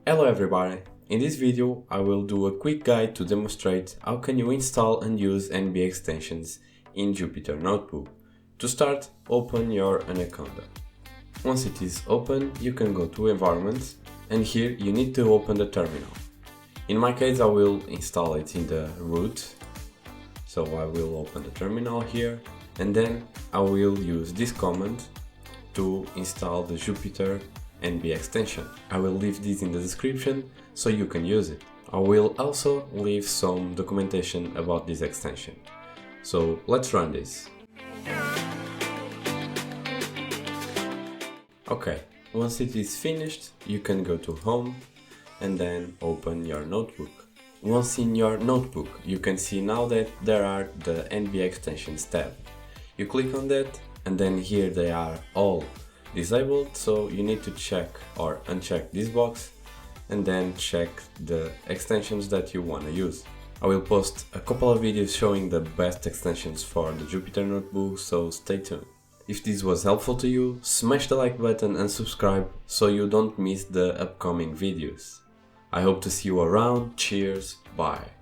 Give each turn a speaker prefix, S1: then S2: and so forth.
S1: Hello everybody! In this video I will do a quick guide to demonstrate how can you install and use nbextensions in Jupyter Notebook. To start, open your Anaconda. Once it is open, you can go to Environment and here you need to open the terminal. In my case I will install it in the root, so I will open the terminal here and then I will use this command to install the Jupyter nbextension. I will leave this in the description so you can use it. I will also leave some documentation about this extension. So let's run this. Okay, once it is finished, you can go to Home and then open your notebook. Once in your notebook, you can see now that there are the nbextensions tab. You click on that and then here they are all disabled, so you need to check or uncheck this box and then check the extensions that you want to use. I will post a couple of videos showing the best extensions for the Jupyter Notebook, so stay tuned. If this was helpful to you, smash the like button and subscribe so you don't miss the upcoming videos. I hope to see you around. Cheers, bye!